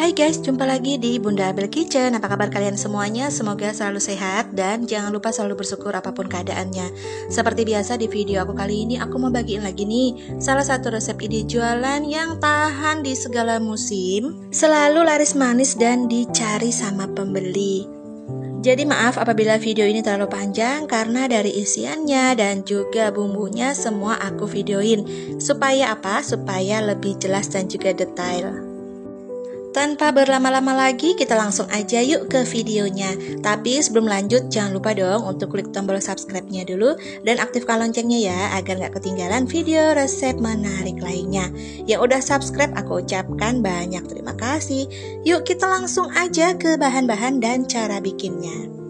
Hai guys, jumpa lagi di Bunda Abel Kitchen. Apa kabar kalian semuanya? Semoga selalu sehat dan jangan lupa selalu bersyukur apapun keadaannya. Seperti biasa di video aku kali ini aku mau bagiin lagi nih salah satu resep ide jualan yang tahan di segala musim, selalu laris manis dan dicari sama pembeli. Jadi maaf apabila video ini terlalu panjang karena dari isiannya dan juga bumbunya semua aku videoin. Supaya apa? Supaya lebih jelas dan juga detail. Tanpa berlama-lama lagi, kita langsung aja yuk ke videonya. Tapi sebelum lanjut, jangan lupa dong untuk klik tombol subscribe-nya dulu dan aktifkan loncengnya ya, agar gak ketinggalan video resep menarik lainnya. Yang udah subscribe, aku ucapkan banyak terima kasih. Yuk kita langsung aja ke bahan-bahan dan cara bikinnya.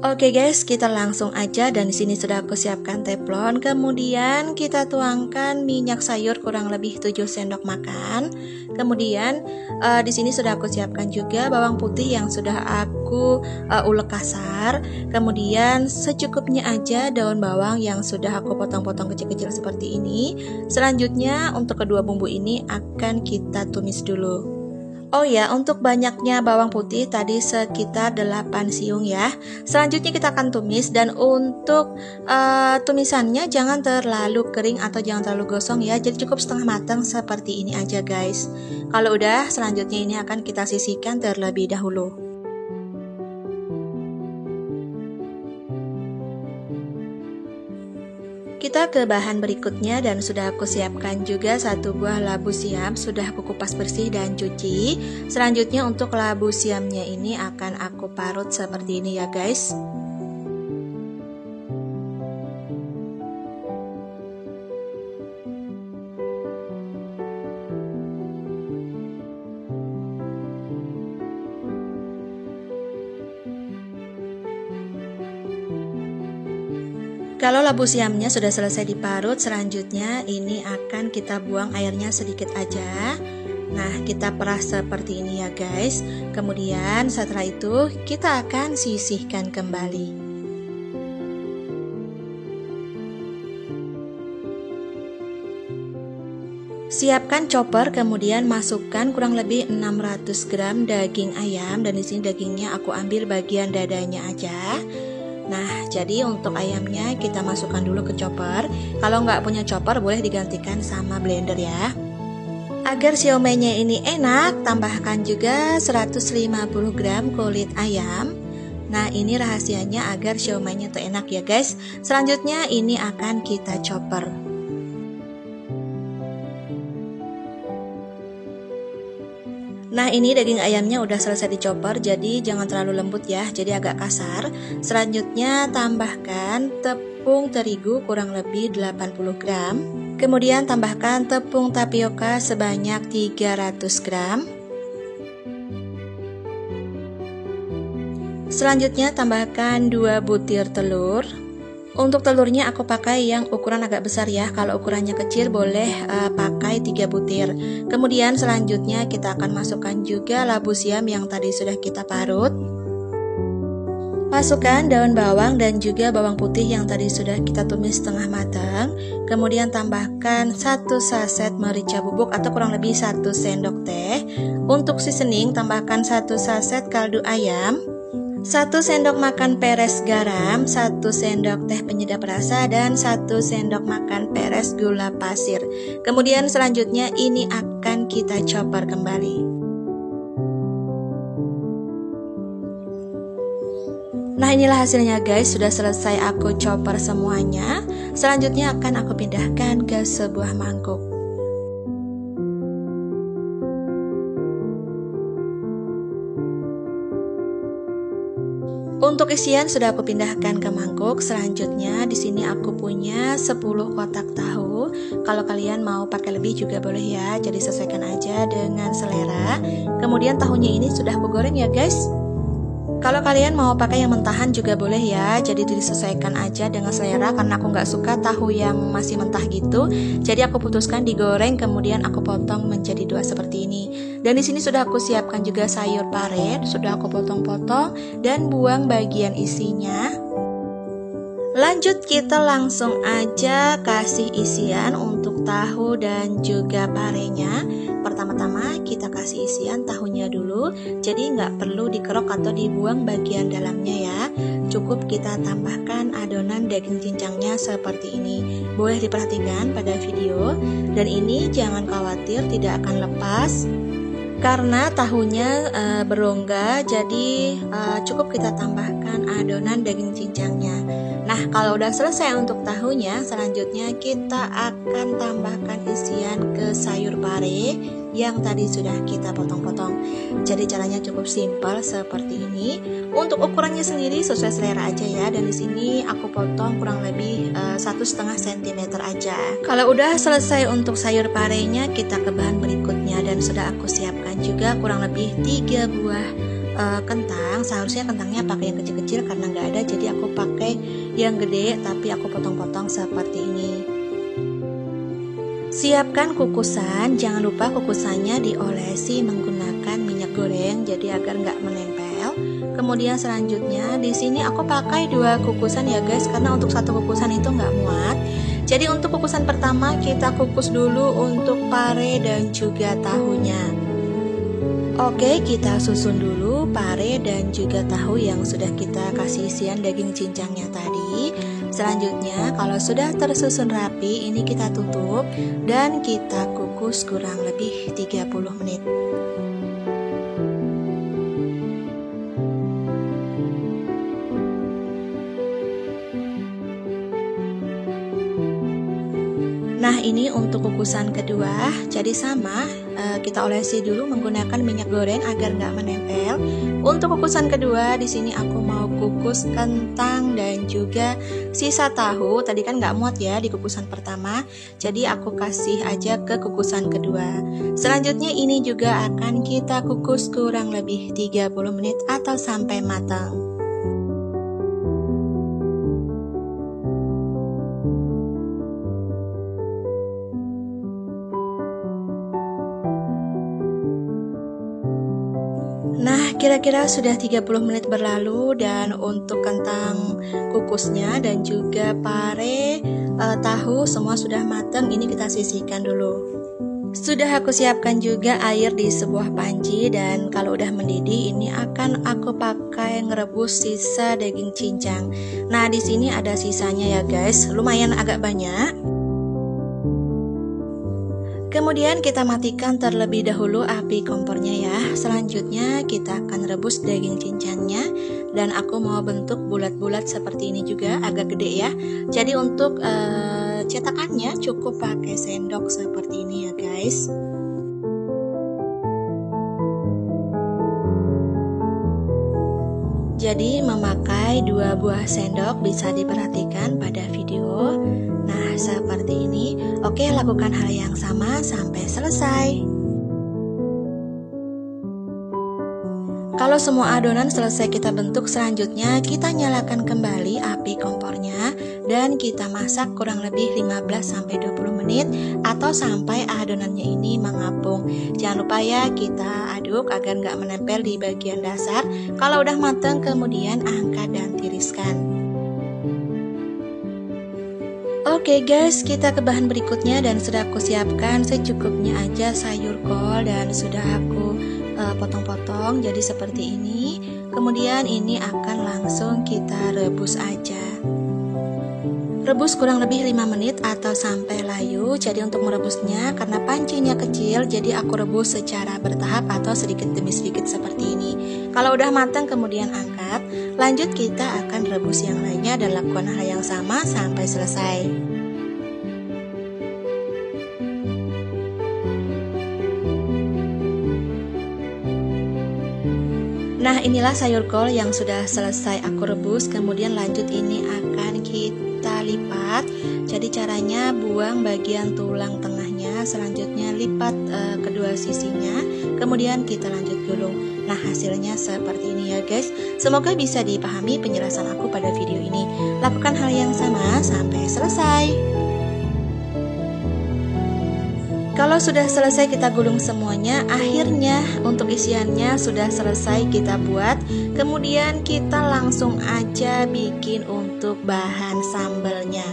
Oke guys, kita langsung aja dan di sini sudah aku siapkan teflon. Kemudian kita tuangkan minyak sayur kurang lebih 7 sendok makan. Kemudian di sini sudah aku siapkan juga bawang putih yang sudah aku ulek kasar. Kemudian secukupnya aja daun bawang yang sudah aku potong-potong kecil-kecil seperti ini. Selanjutnya untuk kedua bumbu ini akan kita tumis dulu. Oh ya, untuk banyaknya bawang putih tadi sekitar 8 siung ya. Selanjutnya kita akan tumis dan untuk tumisannya jangan terlalu kering atau jangan terlalu gosong ya. Jadi cukup setengah matang seperti ini aja guys. Kalau udah, selanjutnya ini akan kita sisihkan terlebih dahulu. Kita ke bahan berikutnya dan sudah aku siapkan juga satu buah labu siam, sudah aku kupas bersih dan cuci. Selanjutnya untuk labu siamnya ini akan aku parut seperti ini ya guys. Kalau labu siamnya sudah selesai diparut, selanjutnya ini akan kita buang airnya sedikit aja. Nah, kita peras seperti ini ya guys. Kemudian setelah itu kita akan sisihkan kembali. Siapkan chopper, kemudian masukkan kurang lebih 600 gram daging ayam dan di sini dagingnya aku ambil bagian dadanya aja. Nah, jadi untuk ayamnya kita masukkan dulu ke chopper. Kalau nggak punya chopper boleh digantikan sama blender ya. Agar siomenya ini enak, tambahkan juga 150 gram kulit ayam. Nah, ini rahasianya agar siomenya tuh enak ya guys. Selanjutnya ini akan kita chopper. Nah, ini daging ayamnya udah selesai dicopper, jadi jangan terlalu lembut ya, jadi agak kasar. Selanjutnya tambahkan tepung terigu kurang lebih 80 gram. Kemudian tambahkan tepung tapioka sebanyak 300 gram. Selanjutnya tambahkan 2 butir telur. Untuk telurnya aku pakai yang ukuran agak besar ya. Kalau ukurannya kecil boleh pakai 3 butir. Kemudian selanjutnya kita akan masukkan juga labu siam yang tadi sudah kita parut. Masukkan daun bawang dan juga bawang putih yang tadi sudah kita tumis setengah matang. Kemudian tambahkan 1 saset merica bubuk atau kurang lebih 1 sendok teh. Untuk seasoning tambahkan 1 saset kaldu ayam, 1 sendok makan peres garam, 1 sendok teh penyedap rasa, dan 1 sendok makan peres gula pasir. Kemudian selanjutnya ini akan kita chopper kembali. Nah, inilah hasilnya guys, sudah selesai aku chopper semuanya. Selanjutnya akan aku pindahkan ke sebuah mangkuk. Untuk isian sudah aku pindahkan ke mangkuk. Selanjutnya di sini aku punya 10 kotak tahu. Kalau kalian mau pakai lebih juga boleh ya. Jadi sesuaikan aja dengan selera. Kemudian tahunya ini sudah aku goreng ya guys. Kalau kalian mau pakai yang mentahan juga boleh ya. Jadi disesuaikan aja dengan selera karena aku nggak suka tahu yang masih mentah gitu. Jadi aku putuskan digoreng kemudian aku potong menjadi 2 seperti ini. Dan di sini sudah aku siapkan juga sayur pare, sudah aku potong-potong dan buang bagian isinya. Lanjut, kita langsung aja kasih isian untuk tahu dan juga parenya. Pertama-tama kita kasih isian tahunya dulu, jadi nggak perlu dikerok atau dibuang bagian dalamnya ya. Cukup kita tambahkan adonan daging cincangnya seperti ini. Boleh diperhatikan pada video, dan ini jangan khawatir tidak akan lepas karena tahunya berongga, jadi cukup kita tambahkan adonan daging cincangnya. Nah, kalau udah selesai untuk tahunya, selanjutnya kita akan tambahkan isian ke sayur pare yang tadi sudah kita potong-potong. Jadi caranya cukup simpel seperti ini. Untuk ukurannya sendiri sesuai selera aja ya. Dan di sini aku potong kurang lebih 1,5 cm aja. Kalau udah selesai untuk sayur parenya, kita ke bahan berikutnya, dan sudah aku siapkan juga kurang lebih 3 buah kentang. Seharusnya kentangnya pakai yang kecil-kecil karena nggak ada, jadi aku pakai yang gede tapi aku potong-potong seperti ini. Siapkan kukusan, jangan lupa kukusannya diolesi menggunakan minyak goreng jadi agar nggak menempel. Kemudian selanjutnya di sini aku pakai 2 kukusan ya guys, karena untuk 1 kukusan itu nggak muat. Jadi untuk kukusan pertama kita kukus dulu untuk pare dan juga tahunya. Oke, kita susun dulu pare dan juga tahu yang sudah kita kasih isian daging cincangnya tadi. Selanjutnya kalau sudah tersusun rapi, ini kita tutup dan kita kukus kurang lebih 30 menit. Nah, ini untuk kukusan kedua, jadi sama, kita olesi dulu menggunakan minyak goreng agar nggak menempel. Untuk kukusan kedua, di sini aku mau kukus kentang dan juga sisa tahu. Tadi kan nggak muat ya di kukusan pertama, jadi aku kasih aja ke kukusan kedua. Selanjutnya ini juga akan kita kukus kurang lebih 30 menit atau sampai matang. Nah, kira-kira sudah 30 menit berlalu, dan untuk kentang kukusnya dan juga pare, tahu semua sudah matang. Ini kita sisihkan dulu. Sudah aku siapkan juga air di sebuah panci, dan kalau udah mendidih ini akan aku pakai ngerebus sisa daging cincang. Nah, di sini ada sisanya ya guys, lumayan agak banyak. Kemudian kita matikan terlebih dahulu api kompornya ya. Selanjutnya kita akan rebus daging cincangnya, dan aku mau bentuk bulat-bulat seperti ini juga, agak gede ya. Jadi untuk cetakannya cukup pakai sendok seperti ini ya guys. Jadi memakai 2 buah sendok, bisa diperhatikan pada video. Nah, seperti ini. Oke, lakukan hal yang sama sampai selesai. Kalau semua adonan selesai kita bentuk, selanjutnya kita nyalakan kembali api kompornya dan kita masak kurang lebih 15-20 menit atau sampai adonannya ini mengapung. Jangan lupa ya, kita aduk agar nggak menempel di bagian dasar. Kalau udah matang, kemudian angkat dan tiriskan. Oke guys, kita ke bahan berikutnya, dan sudah aku siapkan secukupnya aja sayur kol dan sudah aku potong-potong jadi seperti ini. Kemudian ini akan langsung kita rebus aja. Rebus kurang lebih 5 menit atau sampai layu. Jadi untuk merebusnya, karena pancinya kecil, jadi aku rebus secara bertahap atau sedikit demi sedikit seperti ini. Kalau udah matang kemudian angkat. Lanjut kita akan rebus yang lainnya dan lakukan hal yang sama sampai selesai. Nah, inilah sayur kol yang sudah selesai aku rebus. Kemudian lanjut ini akan kita lipat. Jadi caranya buang bagian tulang tengahnya, selanjutnya lipat kedua sisinya, kemudian kita lanjut gulung. Nah, hasilnya seperti ini ya guys. Semoga bisa dipahami penjelasan aku pada video ini. Lakukan hal yang sama sampai selesai. Kalau sudah selesai kita gulung semuanya, akhirnya untuk isiannya sudah selesai kita buat. Kemudian kita langsung aja bikin untuk bahan sambalnya.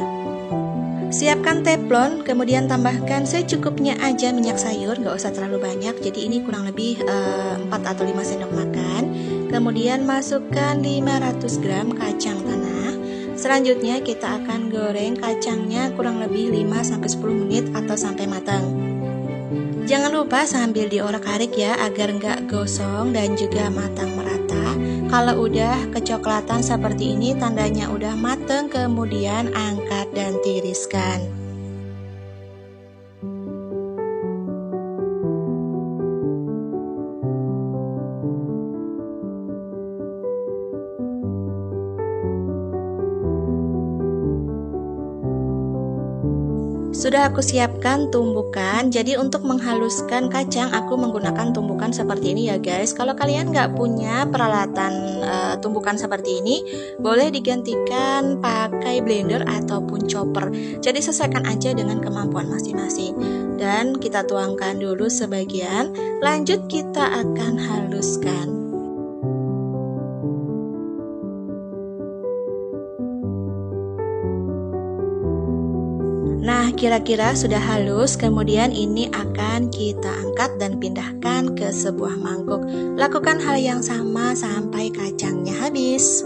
Siapkan teflon, kemudian tambahkan secukupnya aja minyak sayur, nggak usah terlalu banyak. Jadi ini kurang lebih 4 atau 5 sendok makan. Kemudian masukkan 500 gram kacang tanah. Selanjutnya kita akan goreng kacangnya kurang lebih 5-10 menit atau sampai matang. Jangan lupa sambil diorak-arik ya, agar nggak gosong dan juga matang merata. Kalau udah kecoklatan seperti ini, tandanya udah mateng, kemudian angkat dan tiriskan. Sudah aku siapkan tumbukan. Jadi untuk menghaluskan kacang aku menggunakan tumbukan seperti ini ya guys. Kalau kalian nggak punya peralatan tumbukan seperti ini, boleh digantikan pakai blender ataupun chopper. Jadi sesuaikan aja dengan kemampuan masing-masing. Dan kita tuangkan dulu sebagian, lanjut kita akan haluskan. Nah, kira-kira sudah halus, kemudian ini akan kita angkat dan pindahkan ke sebuah mangkuk. Lakukan hal yang sama sampai kacangnya habis.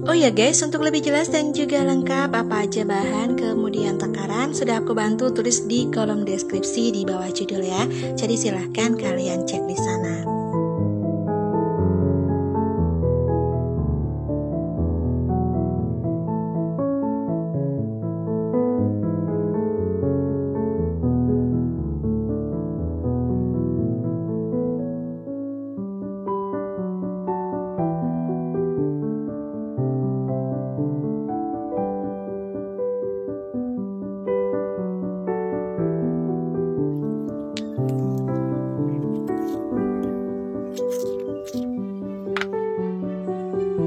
Oh ya guys, untuk lebih jelas dan juga lengkap apa aja bahan kemudian takaran sudah aku bantu tulis di kolom deskripsi di bawah judul ya. Jadi silahkan kalian cek di sana.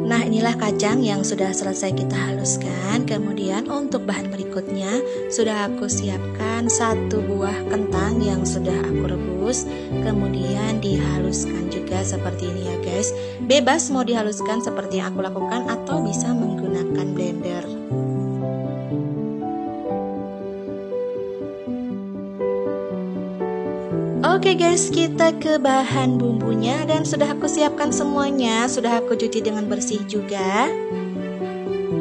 Nah, inilah kacang yang sudah selesai kita haluskan. Kemudian untuk bahan berikutnya sudah aku siapkan 1 buah kentang yang sudah aku rebus. Kemudian dihaluskan juga seperti ini ya guys. Bebas mau dihaluskan seperti yang aku lakukan atau bisa menggunakan blender. Oke guys, kita ke bahan bumbunya dan sudah aku siapkan semuanya, sudah aku cuci dengan bersih juga.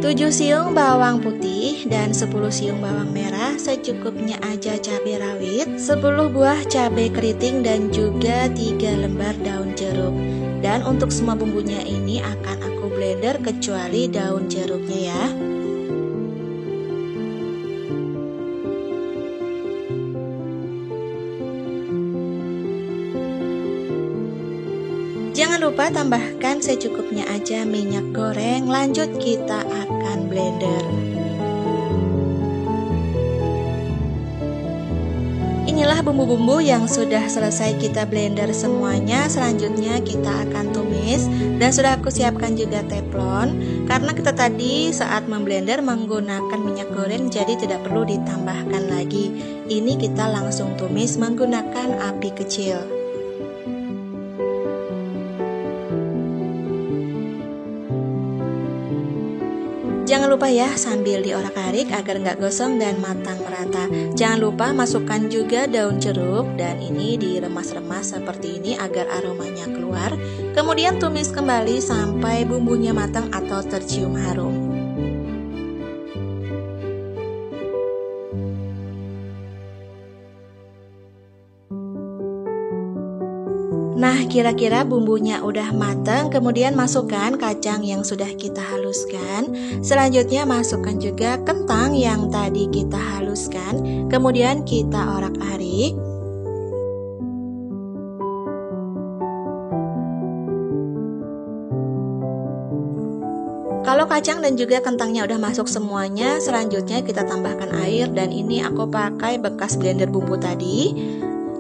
7 siung bawang putih dan 10 siung bawang merah, secukupnya aja cabai rawit, 10 buah cabai keriting dan juga 3 lembar daun jeruk. Dan untuk semua bumbunya ini akan aku blender kecuali daun jeruknya ya. Jangan lupa tambahkan secukupnya aja minyak goreng, lanjut kita akan blender. Inilah bumbu-bumbu yang sudah selesai kita blender semuanya. Selanjutnya kita akan tumis dan sudah aku siapkan juga teflon. Karena kita tadi saat memblender menggunakan minyak goreng, jadi tidak perlu ditambahkan lagi. Ini kita langsung tumis menggunakan api kecil. Jangan lupa ya sambil diorak-arik agar nggak gosong dan matang merata. Jangan lupa masukkan juga daun jeruk dan ini diremas-remas seperti ini agar aromanya keluar. Kemudian tumis kembali sampai bumbunya matang atau tercium harum. Nah, kira-kira bumbunya udah matang, kemudian masukkan kacang yang sudah kita haluskan. Selanjutnya masukkan juga kentang yang tadi kita haluskan, kemudian kita orak-arik. Kalau kacang dan juga kentangnya udah masuk semuanya, selanjutnya kita tambahkan air dan ini aku pakai bekas blender bumbu tadi.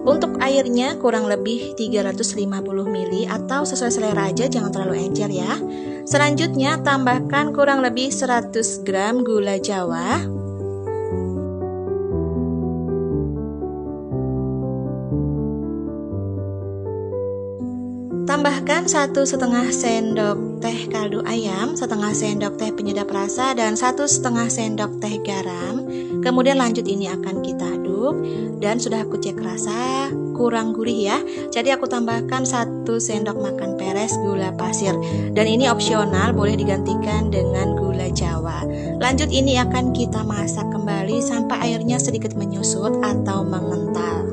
Untuk airnya kurang lebih 350 ml atau sesuai selera aja, jangan terlalu encer ya. Selanjutnya tambahkan kurang lebih 100 gram gula jawa. Tambahkan 1,5 sendok teh kaldu ayam, 1/2 sendok teh penyedap rasa, dan 1,5 sendok teh garam. Kemudian lanjut ini akan kita aduk, dan sudah aku cek rasa kurang gurih ya. Jadi aku tambahkan 1 sendok makan peres gula pasir, dan ini opsional, boleh digantikan dengan gula Jawa. Lanjut ini akan kita masak kembali sampai airnya sedikit menyusut atau mengental.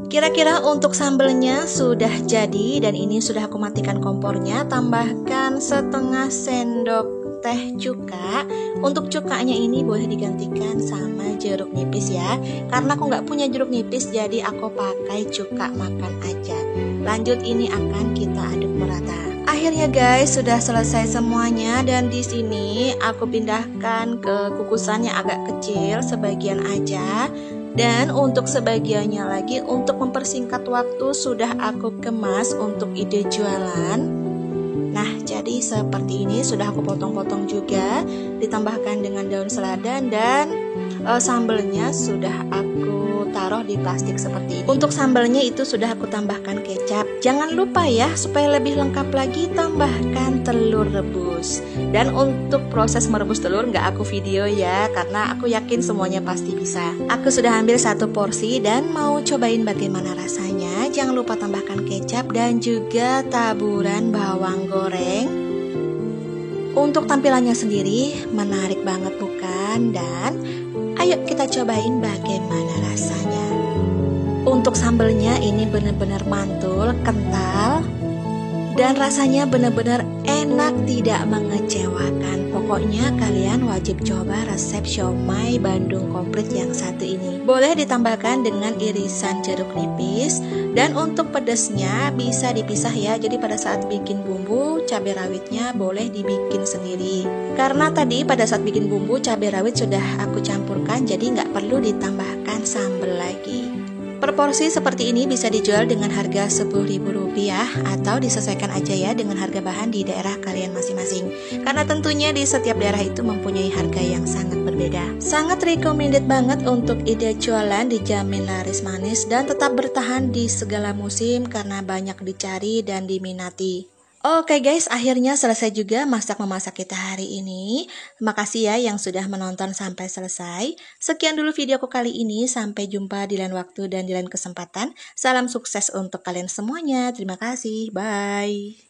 Kira-kira untuk sambelnya sudah jadi, dan ini sudah aku matikan kompornya. Tambahkan 1/2 sendok teh cuka. Untuk cukanya ini boleh digantikan sama jeruk nipis ya. Karena aku nggak punya jeruk nipis, jadi aku pakai cuka makan aja. Lanjut ini akan kita aduk merata. Akhirnya guys, sudah selesai semuanya, dan di sini aku pindahkan ke kukusan yang agak kecil sebagian aja. Dan untuk sebagiannya lagi, untuk mempersingkat waktu, sudah aku kemas untuk ide jualan. Nah, jadi seperti ini, sudah aku potong-potong juga, ditambahkan dengan daun selada, dan sambelnya sudah aku taruh di plastik seperti ini. Untuk sambelnya itu sudah aku tambahkan kecap. Jangan lupa ya, supaya lebih lengkap lagi, tambahkan telur rebus. Dan untuk proses merebus telur nggak aku video ya, karena aku yakin semuanya pasti bisa. Aku sudah ambil 1 porsi dan mau cobain bagaimana rasanya. Jangan lupa tambahkan kecap dan juga taburan bawang goreng. Untuk tampilannya sendiri menarik banget bukan? Dan ayo kita cobain bagaimana rasanya. Untuk sambelnya ini benar-benar mantul, kental, dan rasanya benar-benar enak, tidak mengecewakan. Pokoknya kalian wajib coba resep siomay Bandung komplit yang satu ini. Boleh ditambahkan dengan irisan jeruk nipis, dan untuk pedesnya bisa dipisah ya. Jadi pada saat bikin bumbu, cabai rawitnya boleh dibikin sendiri. Karena tadi pada saat bikin bumbu, cabai rawit sudah aku campurkan, jadi nggak perlu ditambahkan sambal lagi. Per porsi seperti ini bisa dijual dengan harga Rp10.000 atau disesuaikan aja ya dengan harga bahan di daerah kalian masing-masing. Karena tentunya di setiap daerah itu mempunyai harga yang sangat berbeda. Sangat recommended banget untuk ide jualan, dijamin laris manis dan tetap bertahan di segala musim karena banyak dicari dan diminati. Oke guys, akhirnya selesai juga masak-memasak kita hari ini. Terima kasih ya yang sudah menonton sampai selesai. Sekian dulu videoku kali ini, sampai jumpa di lain waktu dan di lain kesempatan. Salam sukses untuk kalian semuanya. Terima kasih, bye.